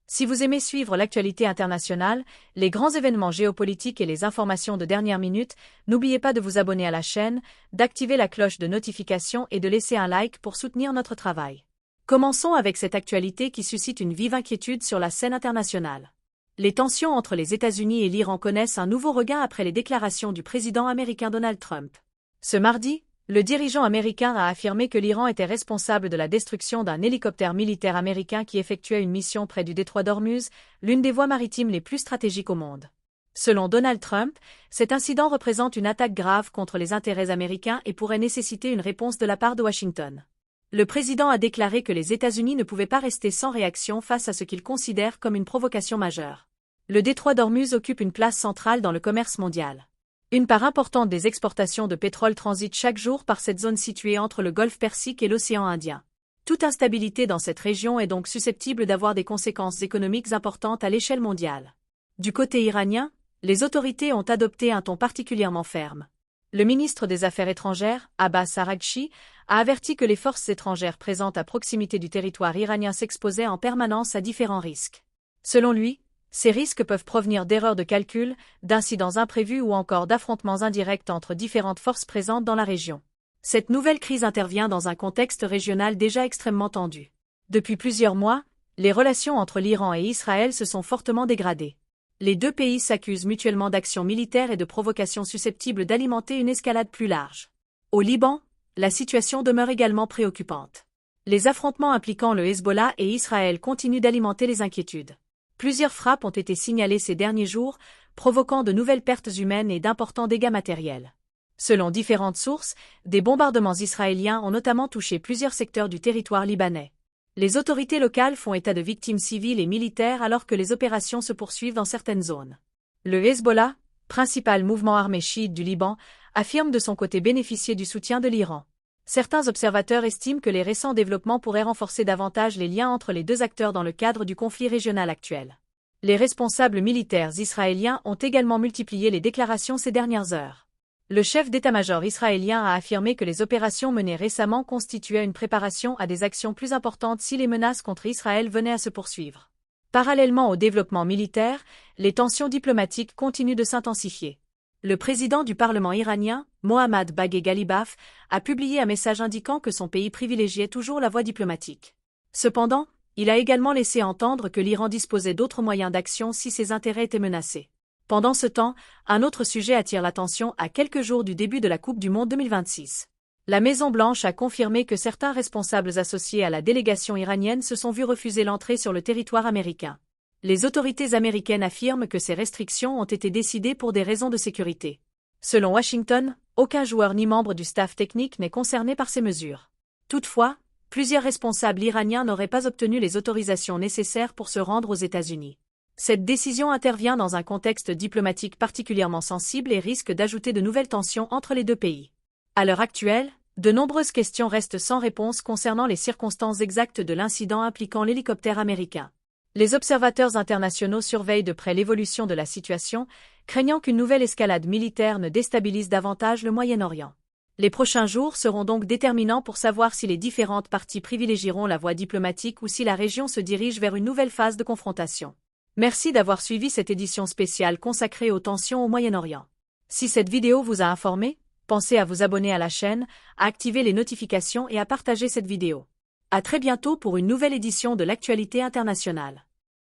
Si vous aimez suivre l'actualité internationale, les grands événements géopolitiques et les informations de dernière minute, n'oubliez pas de vous abonner à la chaîne, d'activer la cloche de notification et de laisser un like pour soutenir notre travail. Commençons avec cette actualité qui suscite une vive inquiétude sur la scène internationale. Les tensions entre les États-Unis et l'Iran connaissent un nouveau regain après les déclarations du président américain Donald Trump. Ce mardi, le dirigeant américain a affirmé que l'Iran était responsable de la destruction d'un hélicoptère militaire américain qui effectuait une mission près du détroit d'Ormuz, l'une des voies maritimes les plus stratégiques au monde. Selon Donald Trump, cet incident représente une attaque grave contre les intérêts américains et pourrait nécessiter une réponse de la part de Washington. Le président a déclaré que les États-Unis ne pouvaient pas rester sans réaction face à ce qu'il considère comme une provocation majeure. Le détroit d'Ormuz occupe une place centrale dans le commerce mondial. Une part importante des exportations de pétrole transite chaque jour par cette zone située entre le golfe Persique et l'océan Indien. Toute instabilité dans cette région est donc susceptible d'avoir des conséquences économiques importantes à l'échelle mondiale. Du côté iranien, les autorités ont adopté un ton particulièrement ferme. Le ministre des Affaires étrangères, Abbas Araghchi, a averti que les forces étrangères présentes à proximité du territoire iranien s'exposaient en permanence à différents risques. Selon lui, ces risques peuvent provenir d'erreurs de calcul, d'incidents imprévus ou encore d'affrontements indirects entre différentes forces présentes dans la région. Cette nouvelle crise intervient dans un contexte régional déjà extrêmement tendu. Depuis plusieurs mois, les relations entre l'Iran et Israël se sont fortement dégradées. Les deux pays s'accusent mutuellement d'actions militaires et de provocations susceptibles d'alimenter une escalade plus large. Au Liban, la situation demeure également préoccupante. Les affrontements impliquant le Hezbollah et Israël continuent d'alimenter les inquiétudes. Plusieurs frappes ont été signalées ces derniers jours, provoquant de nouvelles pertes humaines et d'importants dégâts matériels. Selon différentes sources, des bombardements israéliens ont notamment touché plusieurs secteurs du territoire libanais. Les autorités locales font état de victimes civiles et militaires alors que les opérations se poursuivent dans certaines zones. Le Hezbollah, principal mouvement armé chiite du Liban, affirme de son côté bénéficier du soutien de l'Iran. Certains observateurs estiment que les récents développements pourraient renforcer davantage les liens entre les deux acteurs dans le cadre du conflit régional actuel. Les responsables militaires israéliens ont également multiplié les déclarations ces dernières heures. Le chef d'état-major israélien a affirmé que les opérations menées récemment constituaient une préparation à des actions plus importantes si les menaces contre Israël venaient à se poursuivre. Parallèlement au développement militaire, les tensions diplomatiques continuent de s'intensifier. Le président du Parlement iranien, Mohammad Bagheri Ghalibaf, a publié un message indiquant que son pays privilégiait toujours la voie diplomatique. Cependant, il a également laissé entendre que l'Iran disposait d'autres moyens d'action si ses intérêts étaient menacés. Pendant ce temps, un autre sujet attire l'attention à quelques jours du début de la Coupe du Monde 2026. La Maison-Blanche a confirmé que certains responsables associés à la délégation iranienne se sont vus refuser l'entrée sur le territoire américain. Les autorités américaines affirment que ces restrictions ont été décidées pour des raisons de sécurité. Selon Washington, aucun joueur ni membre du staff technique n'est concerné par ces mesures. Toutefois, plusieurs responsables iraniens n'auraient pas obtenu les autorisations nécessaires pour se rendre aux États-Unis. Cette décision intervient dans un contexte diplomatique particulièrement sensible et risque d'ajouter de nouvelles tensions entre les deux pays. À l'heure actuelle, de nombreuses questions restent sans réponse concernant les circonstances exactes de l'incident impliquant l'hélicoptère américain. Les observateurs internationaux surveillent de près l'évolution de la situation, craignant qu'une nouvelle escalade militaire ne déstabilise davantage le Moyen-Orient. Les prochains jours seront donc déterminants pour savoir si les différentes parties privilégieront la voie diplomatique ou si la région se dirige vers une nouvelle phase de confrontation. Merci d'avoir suivi cette édition spéciale consacrée aux tensions au Moyen-Orient. Si cette vidéo vous a informé, pensez à vous abonner à la chaîne, à activer les notifications et à partager cette vidéo. À très bientôt pour une nouvelle édition de l'actualité internationale.